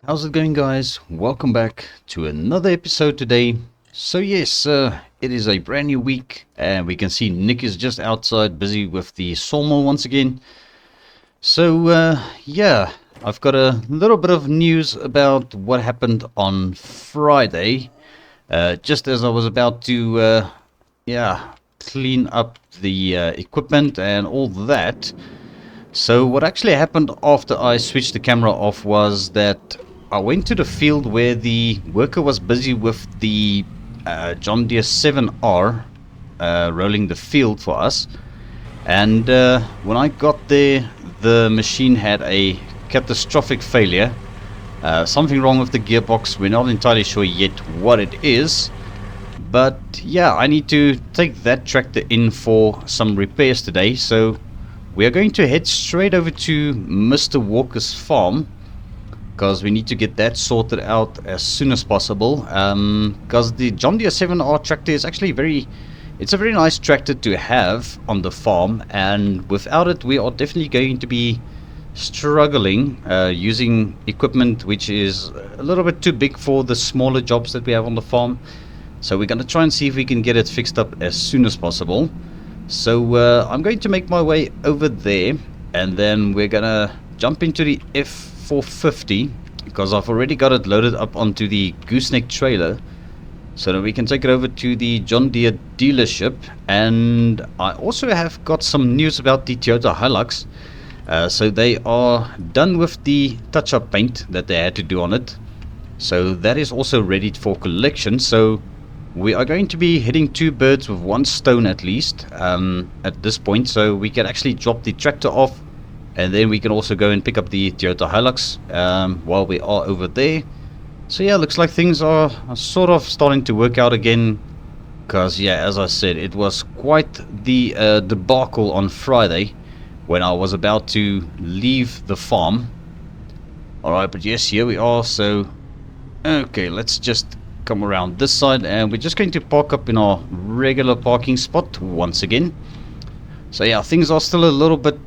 How's it going, guys? Welcome back to another episode today. So yes, it is a brand new week and we can see Nick is just outside busy with the sawmill once again. So yeah, I've got a little bit of news about what happened on Friday. Just as I was about to clean up the equipment and all that. So what actually happened after I switched the camera off was that I went to the field where the worker was busy with the John Deere 7R rolling the field for us. And when I got there, the machine had a catastrophic failure. Something wrong with the gearbox. We're not entirely sure yet what it is. But yeah, I need to take that tractor in for some repairs today. So we are going to head straight over to Mr. Walker's farm, because we need to get that sorted out as soon as possible. Because the John Deere 7R tractor is actually it's a very nice tractor to have on the farm, and without it we are definitely going to be struggling using equipment which is a little bit too big for the smaller jobs that we have on the farm. So we're going to try and see if we can get it fixed up as soon as possible. So I'm going to make my way over there, and then we're gonna jump into the F450 because I've already got it loaded up onto the gooseneck trailer, so that we can take it over to the John Deere dealership. And I also have got some news about the Toyota Hilux. So they are done with the touch-up paint that they had to do on it, so that is also ready for collection. So we are going to be hitting two birds with one stone at least at this point. So we can actually drop the tractor off, and then we can also go and pick up the Toyota Hilux while we are over there. So yeah, looks like things are sort of starting to work out again, because yeah, as I said, it was quite the debacle on Friday when I was about to leave the farm. Alright, but yes, here we are. So okay, let's just come around this side, and we're just going to park up in our regular parking spot once again. So yeah, things are still a little bit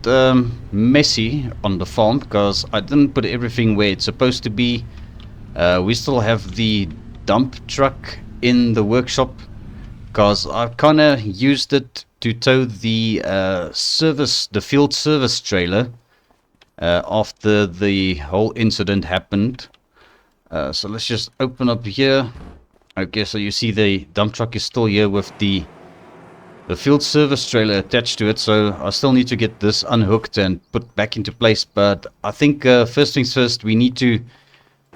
messy on the farm because I didn't put everything where it's supposed to be. We still have the dump truck in the workshop because I've kind of used it to tow the field service trailer after the whole incident happened. So let's just open up here. Okay, so you see the dump truck is still here with the field service trailer attached to it. So I still need to get this unhooked and put back into place. But I think first things first, we need to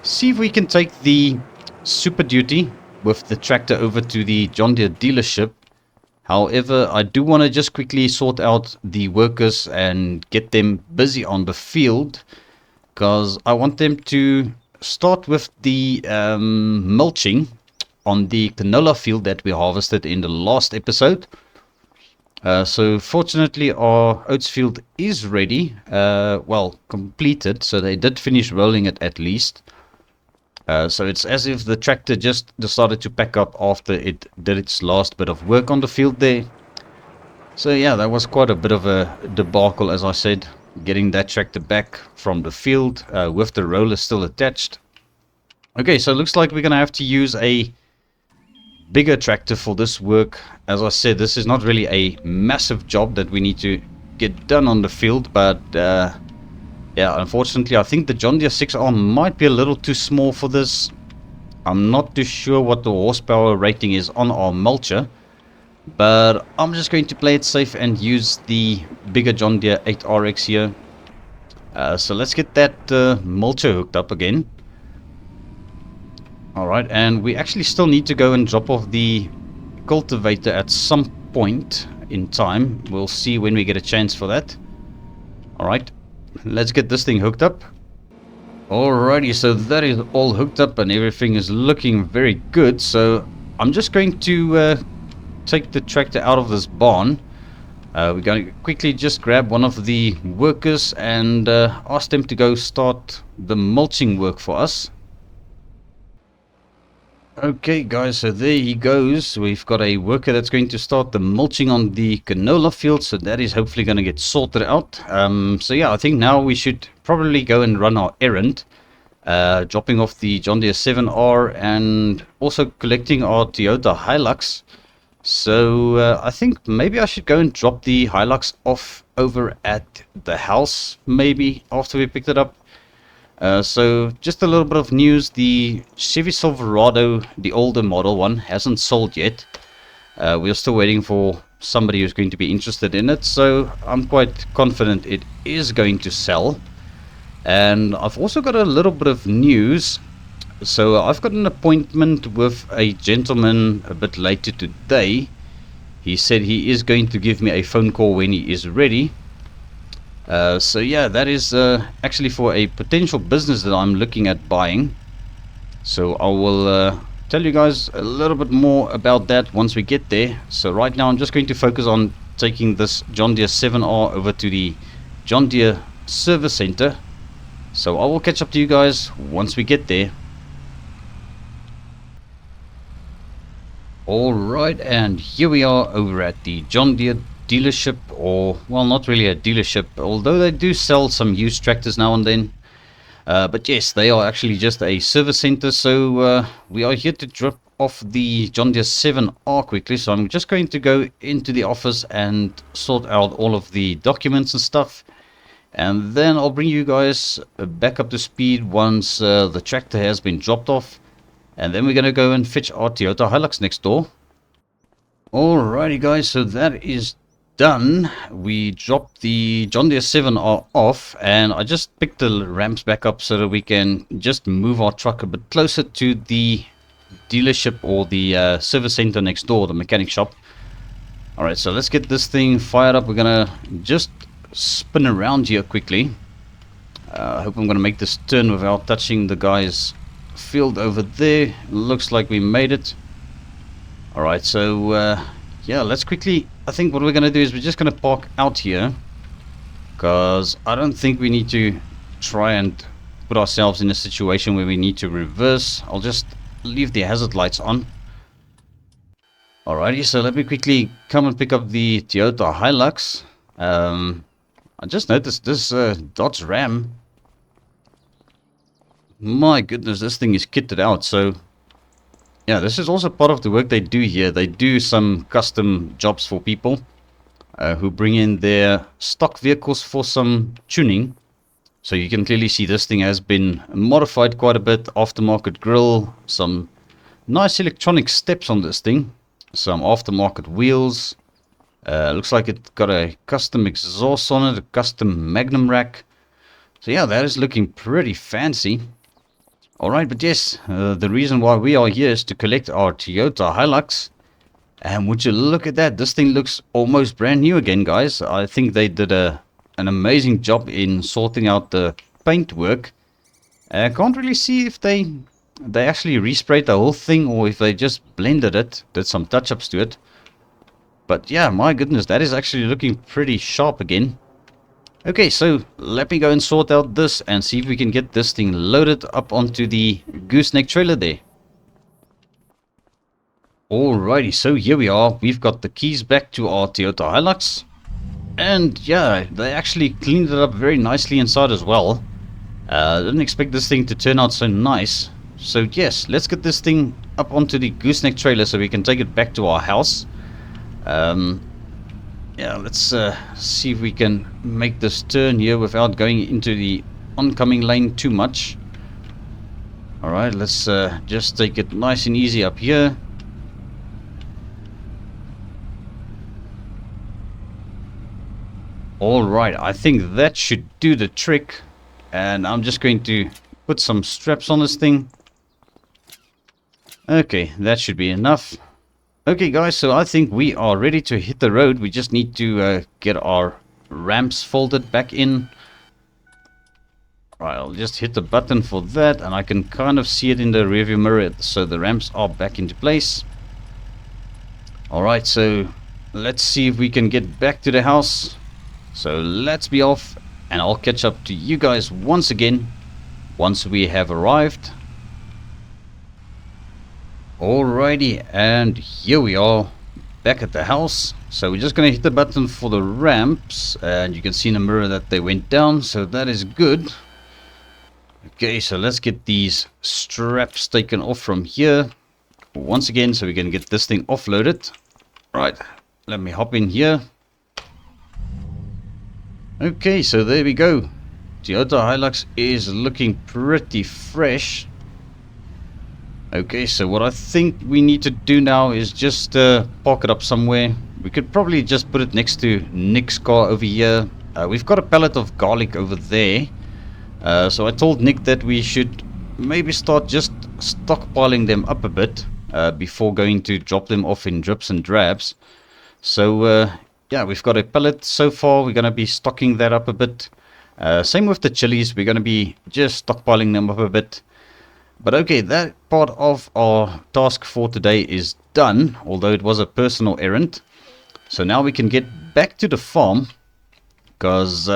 see if we can take the Super Duty with the tractor over to the John Deere dealership. However, I do want to just quickly sort out the workers and get them busy on the field, because I want them to start with the mulching on the canola field that we harvested in the last episode. So fortunately our oats field is ready, well, completed, so they did finish rolling it at least. So it's as if the tractor just decided to pack up after it did its last bit of work on the field there. So yeah, that was quite a bit of a debacle, as I said, getting that tractor back from the field with the roller still attached. Okay, so it looks like we're going to have to use a bigger tractor for this work. As I said, this is not really a massive job that we need to get done on the field, but yeah, unfortunately I think the John Deere 6R might be a little too small for this. I'm not too sure what the horsepower rating is on our mulcher, but I'm just going to play it safe and use the bigger John Deere 8RX here. So let's get that mulcher hooked up again. Alright, and we actually still need to go and drop off the cultivator at some point in time. We'll see when we get a chance for that. Alright, let's get this thing hooked up. Alrighty, so that is all hooked up and everything is looking very good. So I'm just going to take the tractor out of this barn. We're going to quickly just grab one of the workers and ask them to go start the mulching work for us. Okay guys, so there he goes. We've got a worker that's going to start the mulching on the canola field, so that is hopefully going to get sorted out. So yeah, I think now we should probably go and run our errand. dropping off the John Deere 7R, and also collecting our Toyota Hilux. So I think maybe I should go and drop the Hilux off over at the house, maybe after we picked it up. So just a little bit of news: the Chevy Silverado, the older model one, hasn't sold yet. We're still waiting for somebody who's going to be interested in it, so I'm quite confident it is going to sell. And I've also got a little bit of news. So I've got an appointment with a gentleman a bit later today. He said he is going to give me a phone call when he is ready. So yeah, that is actually for a potential business that I'm looking at buying. So I will tell you guys a little bit more about that once we get there. So right now I'm just going to focus on taking this John Deere 7R over to the John Deere service center. So I will catch up to you guys once we get there. Alright, and here we are over at the John Deere dealership, or well, not really a dealership, although they do sell some used tractors now and then. But yes, they are actually just a service center. So we are here to drop off the John Deere 7R quickly. So I'm just going to go into the office and sort out all of the documents and stuff, and then I'll bring you guys back up to speed once the tractor has been dropped off. And then we're going to go and fetch our Toyota Hilux next door. Alrighty guys, so that is done. We dropped the John Deere 7R off, and I just picked the ramps back up so that we can just move our truck a bit closer to the dealership, or the service center next door, the mechanic shop. Alright, so let's get this thing fired up. We're going to just spin around here quickly. I hope I'm going to make this turn without touching the guy's field over there. Looks like we made it. Alright, so yeah, let's quickly, I think what we're going to do is we're just going to park out here, because I don't think we need to try and put ourselves in a situation where we need to reverse. I'll just leave the hazard lights on. Alrighty, so let me quickly come and pick up the Toyota Hilux. I just noticed this Dodge Ram. My goodness, this thing is kitted out. So yeah, this is also part of the work they do here. They do some custom jobs for people who bring in their stock vehicles for some tuning. So you can clearly see this thing has been modified quite a bit. Aftermarket grille, some nice electronic steps on this thing, some aftermarket wheels. Looks like it got a custom exhaust on it, a custom magnum rack. So yeah, that is looking pretty fancy. Alright, but yes, the reason why we are here is to collect our Toyota Hilux. And would you look at that, this thing looks almost brand new again, guys. I think they did an amazing job in sorting out the paint work. I can't really see if they actually resprayed the whole thing, or if they just blended it, did some touch-ups to it. But yeah, my goodness, that is actually looking pretty sharp again. Okay, so let me go and sort out this and see if we can get this thing loaded up onto the gooseneck trailer there. Alrighty, so here we are. We've got the keys back to our Toyota Hilux. And yeah, they actually cleaned it up very nicely inside as well. I didn't expect this thing to turn out so nice. So yes, let's get this thing up onto the gooseneck trailer so we can take it back to our house. Yeah, let's see if we can make this turn here without going into the oncoming lane too much. Alright, let's just take it nice and easy up here. Alright, I think that should do the trick. And I'm just going to put some straps on this thing. Okay, that should be enough. Okay guys, so I think we are ready to hit the road. We just need to get our ramps folded back in. Right, I'll just hit the button for that, and I can kind of see it in the rearview mirror, so the ramps are back into place. Alright, so let's see if we can get back to the house. So let's be off, and I'll catch up to you guys once again once we have arrived. Alrighty, and here we are back at the house. So we're just going to hit the button for the ramps, and you can see in the mirror that they went down, so that is good. Okay, so let's get these straps taken off from here once again, so we can get this thing offloaded. Right, let me hop in here. Okay, so there we go. Toyota Hilux is looking pretty fresh. Okay, so what I think we need to do now is just park it up somewhere. We could probably just put it next to Nick's car over here. We've got a pallet of garlic over there. So I told Nick that we should maybe start just stockpiling them up a bit before going to drop them off in drips and drabs. So yeah, we've got a pallet so far. We're going to be stocking that up a bit. Same with the chilies. We're going to be just stockpiling them up a bit. But okay, that part of our task for today is done, although it was a personal errand. So now we can get back to the farm, because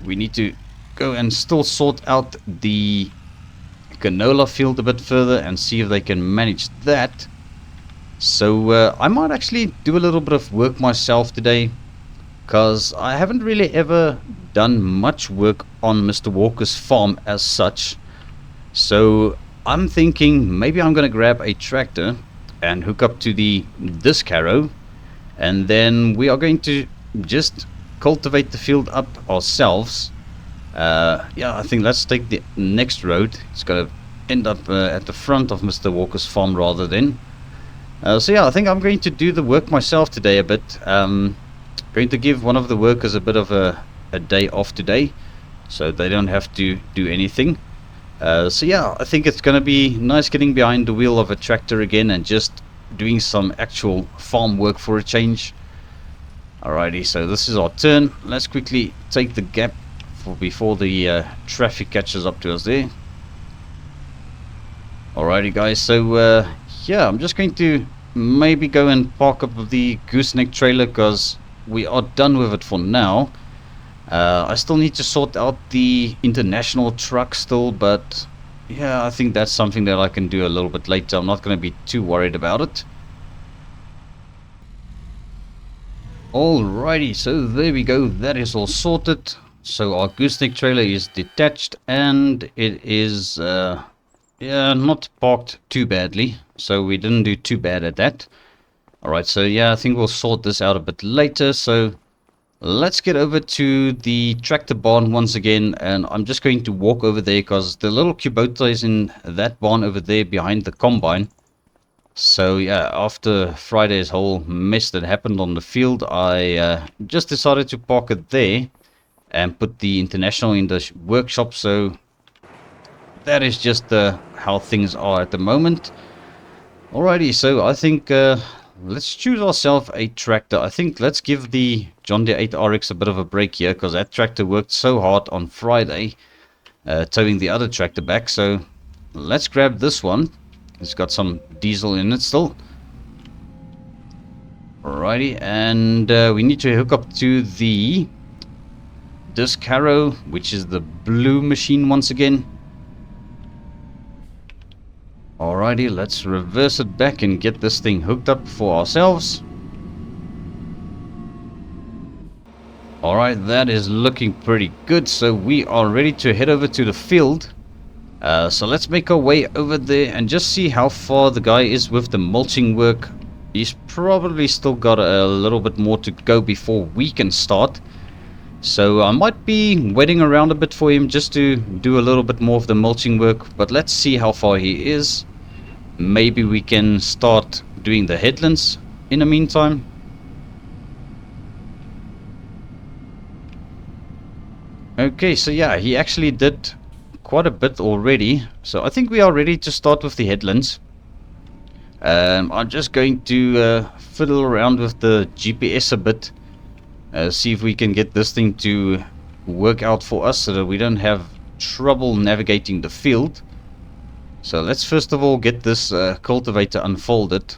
we need to go and still sort out the canola field a bit further and see if they can manage that. So I might actually do a little bit of work myself today, because I haven't really ever done much work on Mr. Walker's farm as such. So I'm thinking maybe I'm going to grab a tractor and hook up to the disc harrow, and then we are going to just cultivate the field up ourselves. Yeah, I think let's take the next road. It's going to end up at the front of Mr. Walker's farm rather than. So yeah, I think I'm going to do the work myself today a bit. Going to give one of the workers a bit of a day off today, so they don't have to do anything. So yeah, I think it's going to be nice getting behind the wheel of a tractor again and just doing some actual farm work for a change. Alrighty, so this is our turn. Let's quickly take the gap before the traffic catches up to us there. Alrighty guys, so yeah, I'm just going to maybe go and park up the gooseneck trailer, because we are done with it for now. I still need to sort out the international truck still, but yeah, I think that's something that I can do a little bit later. I'm not going to be too worried about it. Alrighty, so there we go. That is all sorted. So our gooseneck trailer is detached, and it is yeah, not parked too badly. So we didn't do too bad at that. Alright, so yeah, I think we'll sort this out a bit later. So let's get over to the tractor barn once again, and I'm just going to walk over there because the little Kubota is in that barn over there behind the combine. So yeah, after Friday's whole mess that happened on the field, I just decided to park it there and put the International in the workshop. So that is just how things are at the moment. Alrighty, so I think let's choose ourselves a tractor. I think let's give the John Deere 8RX a bit of a break here, because that tractor worked so hard on Friday towing the other tractor back. So let's grab this one. It's got some diesel in it still. Alrighty, and we need to hook up to the disc harrow, which is the blue machine once again. Alrighty, let's reverse it back and get this thing hooked up for ourselves. Alright, that is looking pretty good. So we are ready to head over to the field. So let's make our way over there and just see how far the guy is with the mulching work. He's probably still got a little bit more to go before we can start. So I might be waiting around a bit for him just to do a little bit more of the mulching work. But let's see how far he is. Maybe we can start doing the headlands in the meantime. Okay, so yeah, he actually did quite a bit already. So I think we are ready to start with the headlands. I'm just going to fiddle around with the GPS a bit. See if we can get this thing to work out for us so that we don't have trouble navigating the field. So let's first of all get this cultivator unfolded.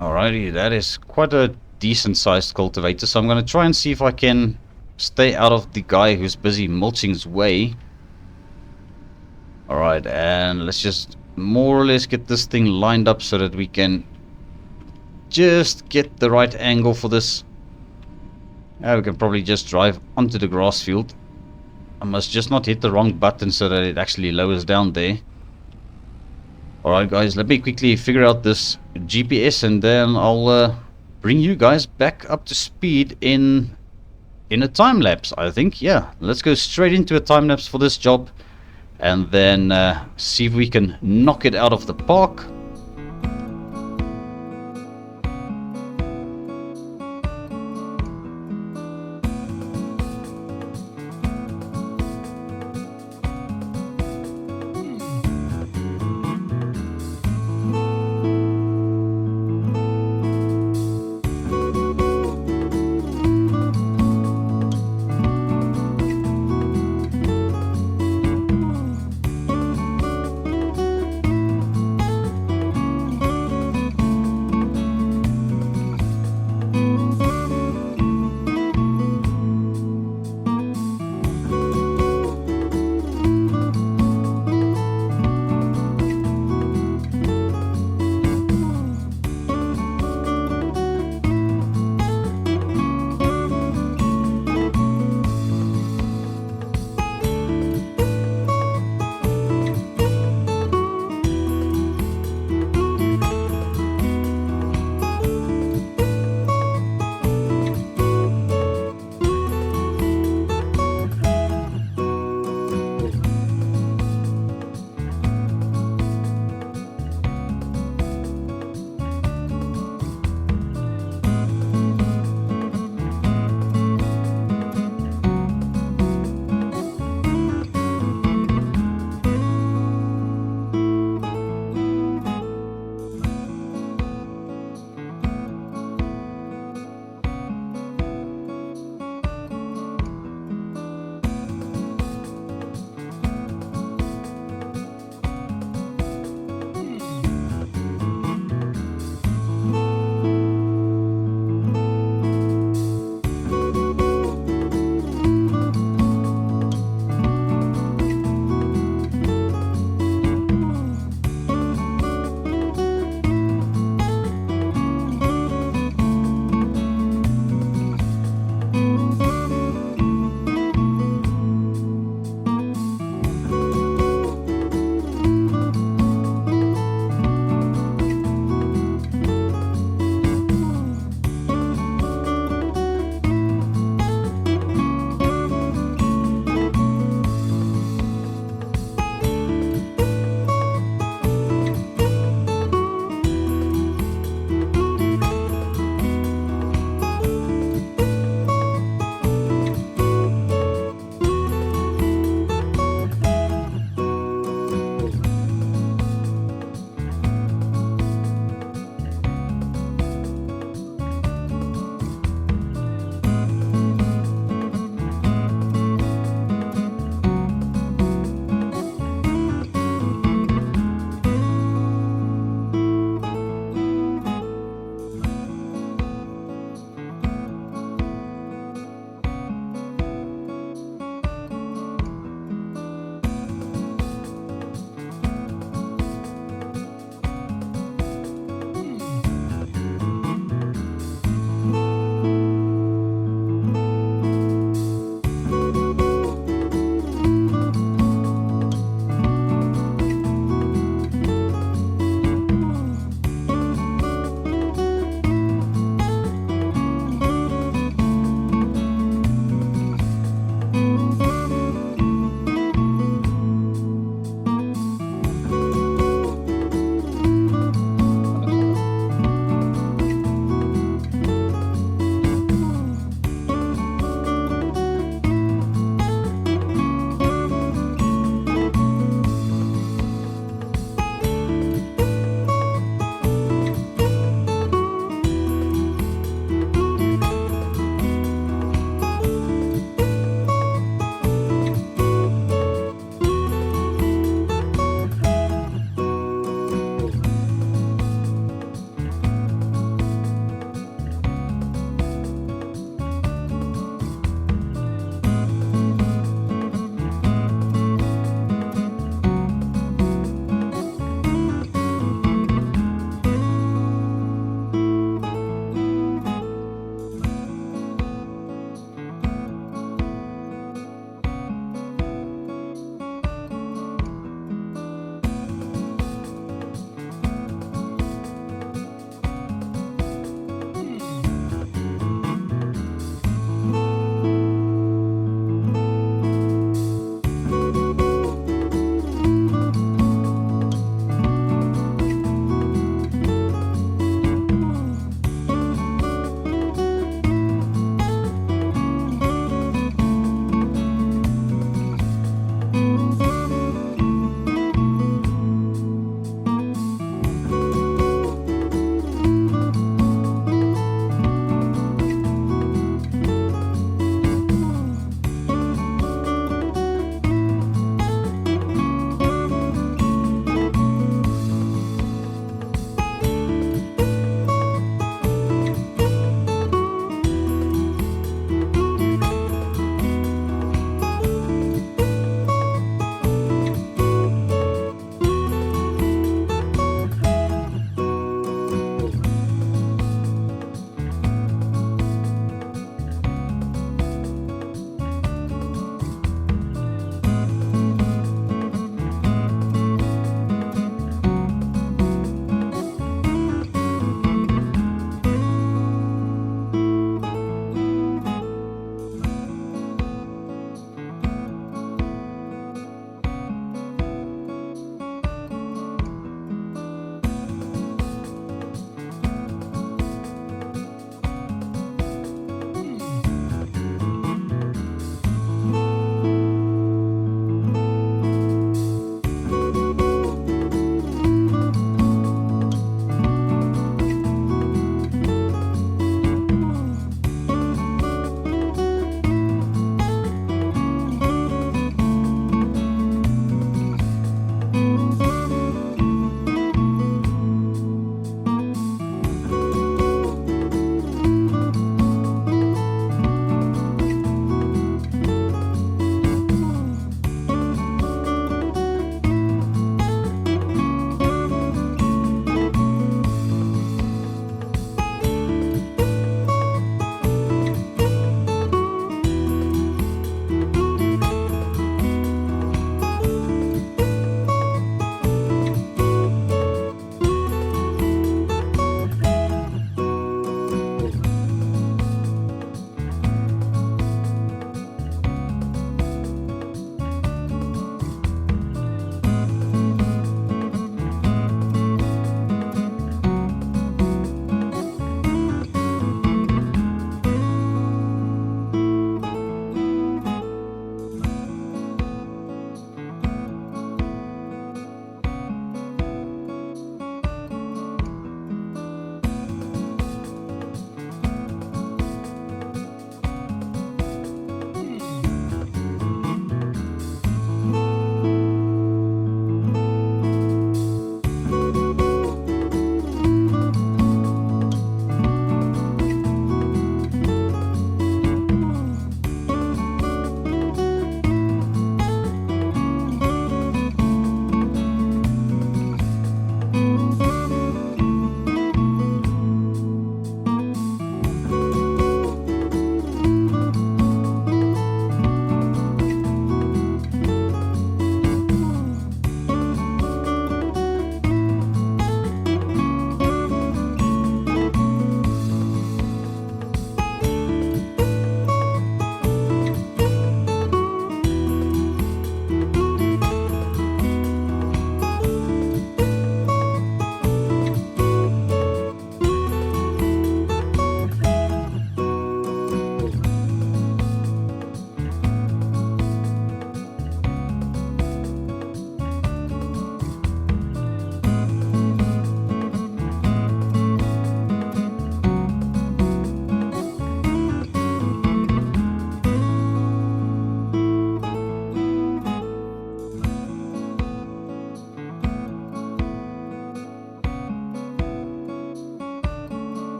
Alrighty, that is quite a decent sized cultivator. So I'm going to try and see if I can stay out of the guy who's busy mulching's way. Alright, and let's just more or less get this thing lined up so that we can just get the right angle for this. We can probably just drive onto the grass field. I must just not hit the wrong button so that it actually lowers down there. Alright guys, let me quickly figure out this GPS and then I'll bring you guys back up to speed in a time lapse, I think. Yeah, let's go straight into a time lapse for this job and then see if we can knock it out of the park.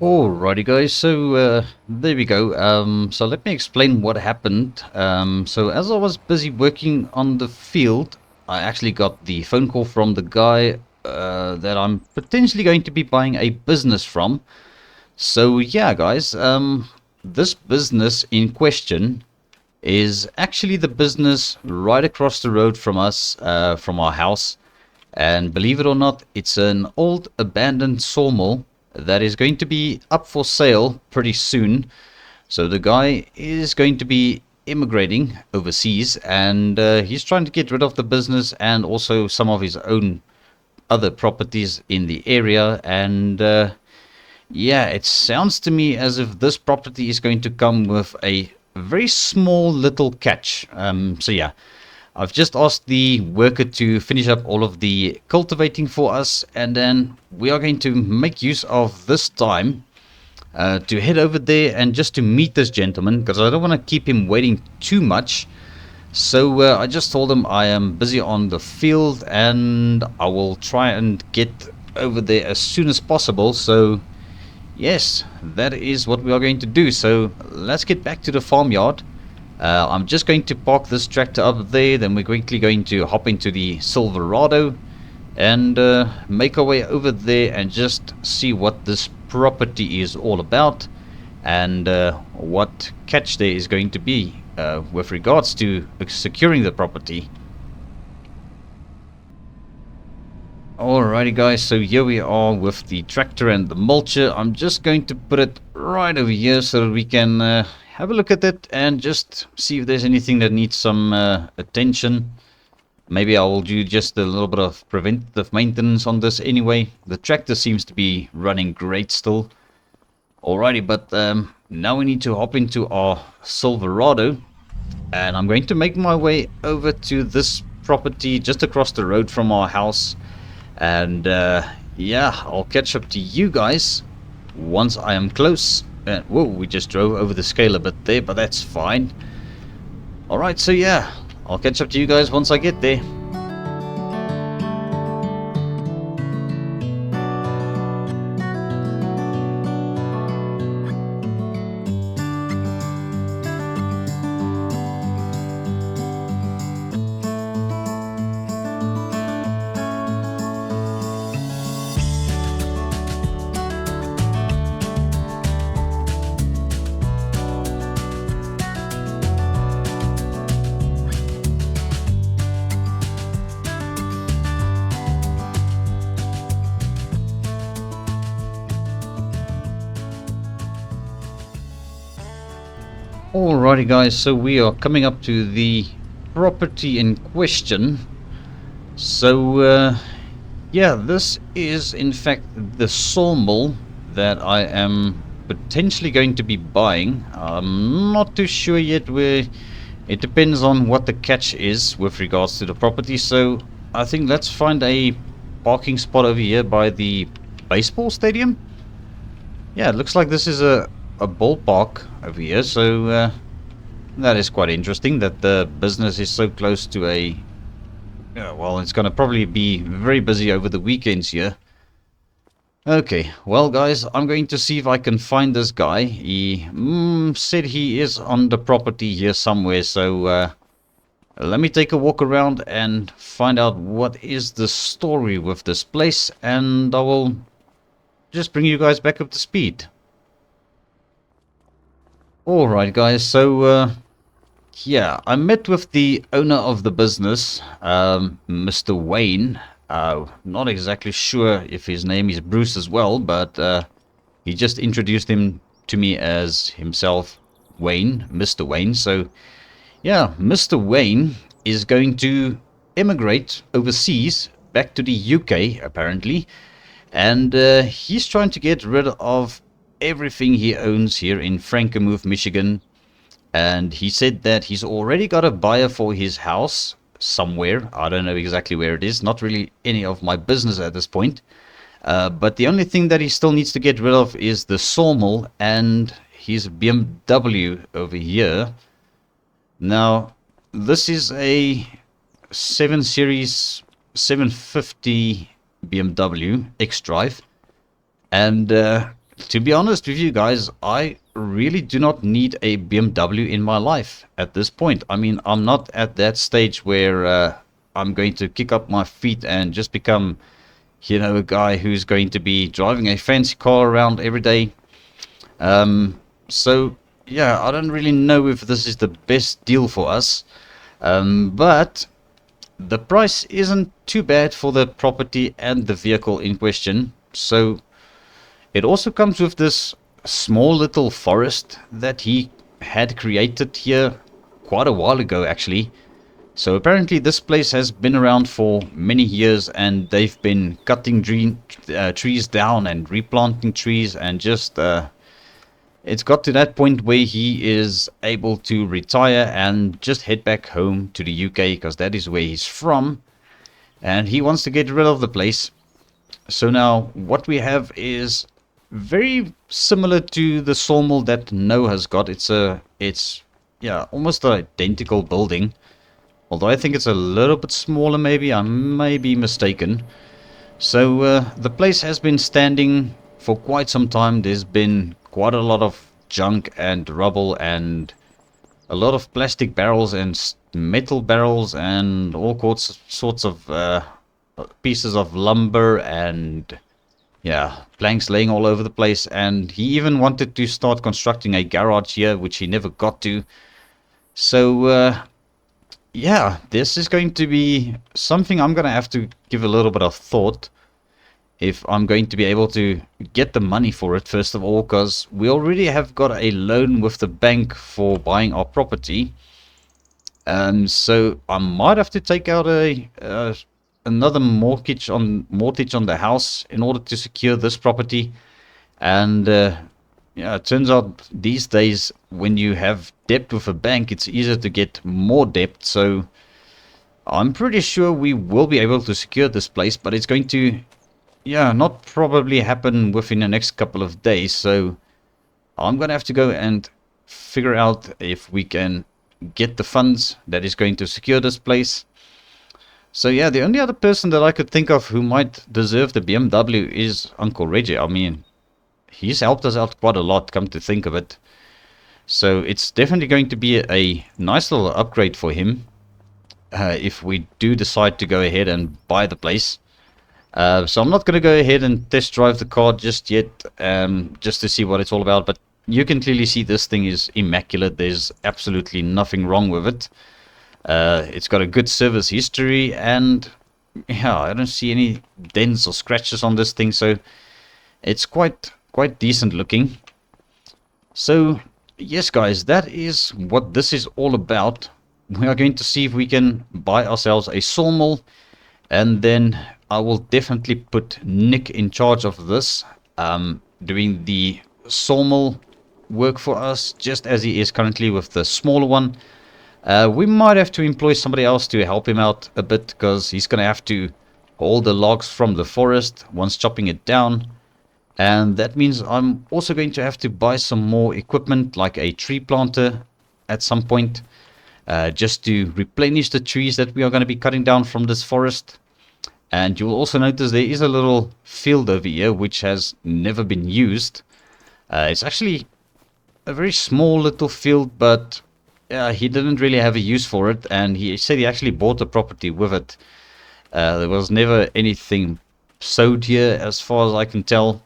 Alrighty guys, so there we go. So let me explain what happened. So as I was busy working on the field, I actually got the phone call from the guy that I'm potentially going to be buying a business from. So yeah guys, this business in question is actually the business right across the road from us, from our house. And believe it or not, it's an old abandoned sawmill that is going to be up for sale pretty soon. So the guy is going to be immigrating overseas, and he's trying to get rid of the business and also some of his own other properties in the area. And yeah, it sounds to me as if this property is going to come with a very small little catch. So yeah, I've just asked the worker to finish up all of the cultivating for us, and then we are going to make use of this time to head over there and just to meet this gentleman, because I don't want to keep him waiting too much. So I just told him I am busy on the field and I will try and get over there as soon as possible. So yes, that is what we are going to do. So let's get back to the farmyard. I'm just going to park this tractor up there, then we're quickly going to hop into the Silverado and make our way over there and just see what this property is all about, and what catch there is going to be with regards to securing the property. Alrighty guys, so here we are with the tractor and the mulcher. I'm just going to put it right over here so that we can have a look at it and just see if there's anything that needs some attention. Maybe I will do just a little bit of preventative maintenance on this anyway. The tractor seems to be running great still. Alrighty, but now we need to hop into our Silverado, and I'm going to make my way over to this property just across the road from our house. And yeah, I'll catch up to you guys once I am close. Whoa, we just drove over the scale a bit there, but that's fine. Alright, so yeah, I'll catch up to you guys once I get there. Alrighty guys, so we are coming up to the property in question. So yeah, this is in fact the sawmill that I am potentially going to be buying. I'm not too sure yet where. It depends on what the catch is with regards to the property. So I think let's find a parking spot over here by the baseball stadium. Yeah, it looks like this is a ballpark over here, so that is quite interesting that the business is so close to a... well, it's going to probably be very busy over the weekends here. Okay, well guys, I'm going to see if I can find this guy. He said he is on the property here somewhere, so let me take a walk around and find out what is the story with this place, and I will just bring you guys back up to speed. Alright guys, so yeah, I met with the owner of the business, Mr. Wayne. Not exactly sure if his name is Bruce as well, but he just introduced him to me as himself, Wayne, Mr. Wayne. So yeah, Mr. Wayne is going to immigrate overseas back to the UK apparently, and he's trying to get rid of everything he owns here in Frankenmuth, Michigan. And he said that he's already got a buyer for his house somewhere. I don't know exactly where it is. Not really any of my business at this point. But the only thing that he still needs to get rid of is the sawmill and his BMW over here. Now, this is a 7 Series 750 BMW X-Drive. And To be honest with you guys, I really do not need a BMW in my life at this point. I mean, I'm not at that stage where I'm going to kick up my feet and just become, a guy who's going to be driving a fancy car around every day. So, yeah, I don't really know if this is the best deal for us. But the price isn't too bad for the property and the vehicle in question. So, it also comes with this small little forest that he had created here quite a while ago, actually. So apparently this place has been around for many years, and they've been cutting trees down and replanting trees, and just it's got to that point where he is able to retire and just head back home to the UK, because that is where he's from, and he wants to get rid of the place. So now what we have is very similar to the sawmill that Noah has got. It's yeah, almost an identical building. Although I think it's a little bit smaller, maybe. I may be mistaken. So the place has been standing for quite some time. There's been quite a lot of junk and rubble and a lot of plastic barrels and metal barrels and all sorts of pieces of lumber and yeah, planks laying all over the place. And he even wanted to start constructing a garage here, which he never got to. So yeah, this is going to be something I'm going to have to give a little bit of thought if I'm going to be able to get the money for it, first of all, because we already have got a loan with the bank for buying our property. So I might have to take out another mortgage on the house in order to secure this property. And yeah, it turns out these days when you have debt with a bank, it's easier to get more debt. So I'm pretty sure we will be able to secure this place, but it's going to, yeah, not probably happen within the next couple of days. So I'm going to have to go and figure out if we can get the funds that is going to secure this place. So yeah, the only other person that I could think of who might deserve the BMW is Uncle Reggie. I mean, he's helped us out quite a lot, come to think of it. So it's definitely going to be a nice little upgrade for him if we do decide to go ahead and buy the place. So I'm not going to go ahead and test drive the car just yet, just to see what it's all about. But you can clearly see this thing is immaculate. There's absolutely nothing wrong with it. It's got a good service history, and yeah, I don't see any dents or scratches on this thing. So it's quite decent looking. So yes guys, that is what this is all about. We are going to see if we can buy ourselves a sawmill, and then I will definitely put Nick in charge of this, doing the sawmill work for us, just as he is currently with the smaller one. We might have to employ somebody else to help him out a bit, because he's going to have to haul the logs from the forest once chopping it down. And that means I'm also going to have to buy some more equipment, like a tree planter at some point, just to replenish the trees that we are going to be cutting down from this forest. And you'll also notice there is a little field over here which has never been used. It's actually a very small little field, but he didn't really have a use for it, and he said he actually bought the property with it. There was never anything sowed here as far as I can tell.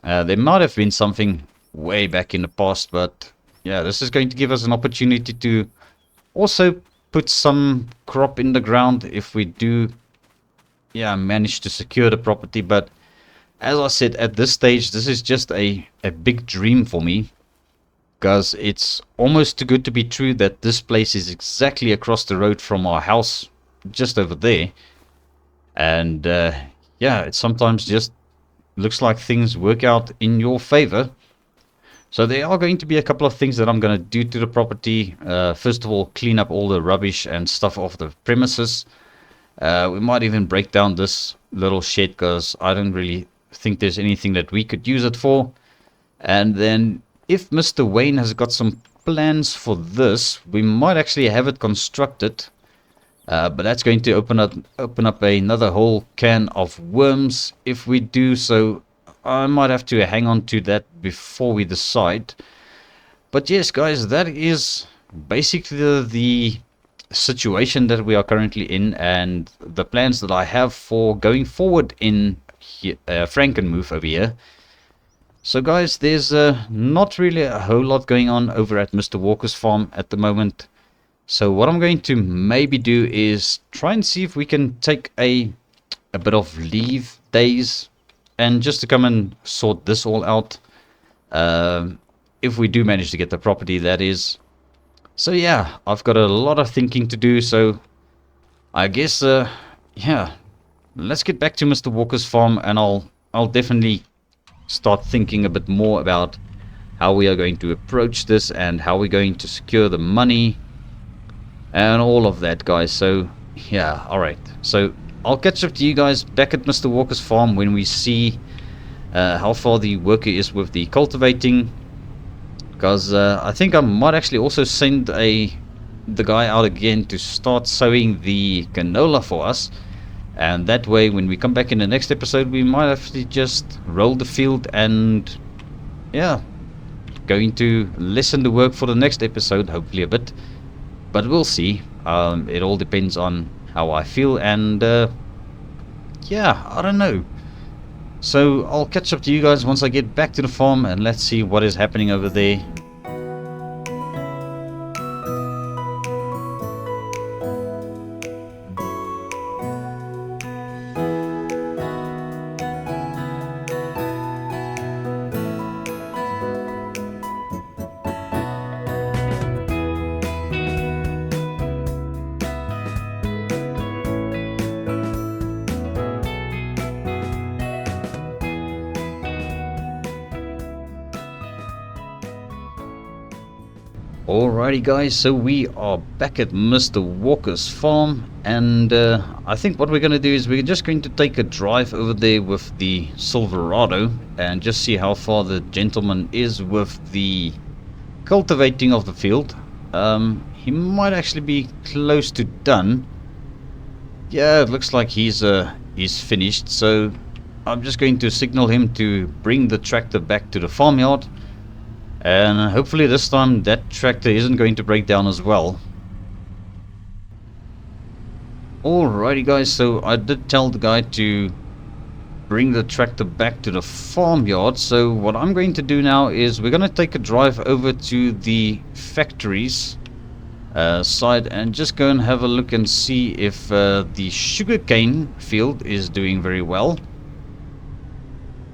There might have been something way back in the past, but yeah, this is going to give us an opportunity to also put some crop in the ground if we do, yeah, manage to secure the property. But as I said, at this stage, this is just a big dream for me, because it's almost too good to be true that this place is exactly across the road from our house, just over there. And yeah, it sometimes just looks like things work out in your favor. So there are going to be a couple of things that I'm going to do to the property. First of all, clean up all the rubbish and stuff off the premises. We might even break down this little shed, because I don't really think there's anything that we could use it for. And then if Mr. Wayne has got some plans for this, we might actually have it constructed. But that's going to open up another whole can of worms if we do. So I might have to hang on to that before we decide. But yes, guys, that is basically the situation that we are currently in, and the plans that I have for going forward in Frankenmuth over here. So guys, there's not really a whole lot going on over at Mr. Walker's farm at the moment. So what I'm going to maybe do is try and see if we can take a bit of leave days and just to come and sort this all out. If we do manage to get the property, that is. So yeah, I've got a lot of thinking to do, so I guess yeah, let's get back to Mr. Walker's farm, and I'll definitely start thinking a bit more about how we are going to approach this and how we're going to secure the money and all of that, guys. So yeah, alright, so I'll catch up to you guys back at Mr. Walker's farm when we see how far the worker is with the cultivating, because I think I might actually also send the guy out again to start sowing the canola for us. And that way, when we come back in the next episode, we might actually just roll the field and, yeah, going to lessen the work for the next episode, hopefully a bit. But we'll see. It all depends on how I feel, and, yeah, I don't know. So I'll catch up to you guys once I get back to the farm, and let's see what is happening over there. Alrighty guys, so we are back at Mr. Walker's farm, and I think what we're going to do is we're just going to take a drive over there with the Silverado and just see how far the gentleman is with the cultivating of the field. He might actually be close to done. Yeah, it looks like he's finished, so I'm just going to signal him to bring the tractor back to the farmyard. And hopefully this time that tractor isn't going to break down as well. Alrighty guys, so I did tell the guy to bring the tractor back to the farmyard. So what I'm going to do now is we're going to take a drive over to the factories side and just go and have a look and see if the sugarcane field is doing very well.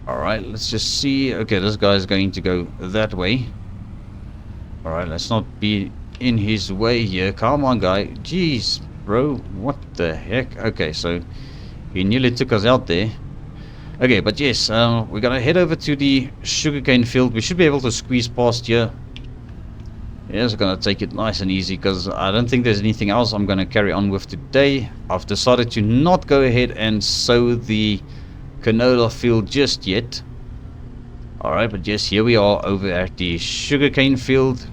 Alright, let's just see. Okay, this guy's going to go that way. Alright, let's not be in his way here. Come on, guy. Jeez, bro. What the heck? Okay, so he nearly took us out there. Okay, but yes, we're going to head over to the sugarcane field. We should be able to squeeze past here. Yes, I'm going to take it nice and easy because I don't think there's anything else I'm going to carry on with today. I've decided to not go ahead and sow the canola field just yet. Alright, but yes, here we are over at the sugarcane field,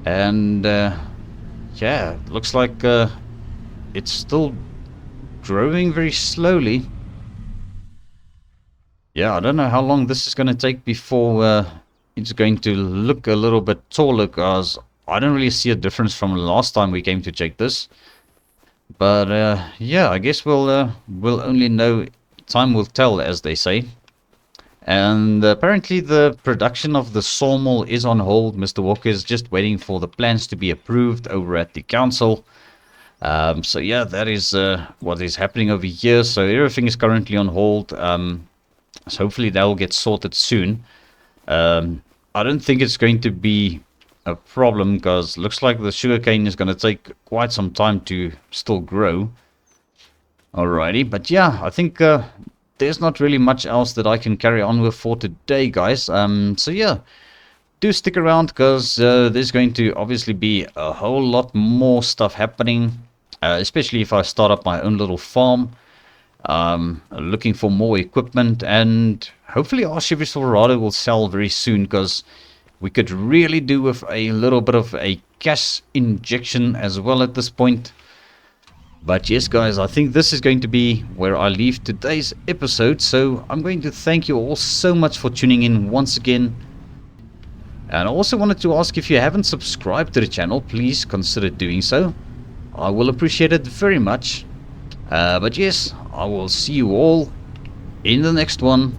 and yeah, looks like it's still growing very slowly. Yeah, I don't know how long this is going to take before it's going to look a little bit taller, because I don't really see a difference from last time we came to check this. But yeah, I guess we'll only know. Time will tell, as they say. And apparently the production of the sawmill is on hold. Mr. Walker is just waiting for the plans to be approved over at the council. So yeah, that is what is happening over here. So everything is currently on hold. So hopefully that will get sorted soon. I don't think it's going to be a problem, because looks like the sugarcane is going to take quite some time to still grow. Alrighty, but yeah, I think there's not really much else that I can carry on with for today, guys. So yeah, do stick around, because there's going to obviously be a whole lot more stuff happening, especially if I start up my own little farm. Looking for more equipment, and hopefully our Chevy Silverado will sell very soon, because we could really do with a little bit of a cash injection as well at this point. But yes, guys, I think this is going to be where I leave today's episode. So I'm going to thank you all so much for tuning in once again. And I also wanted to ask, if you haven't subscribed to the channel, please consider doing so. I will appreciate it very much. But yes, I will see you all in the next one.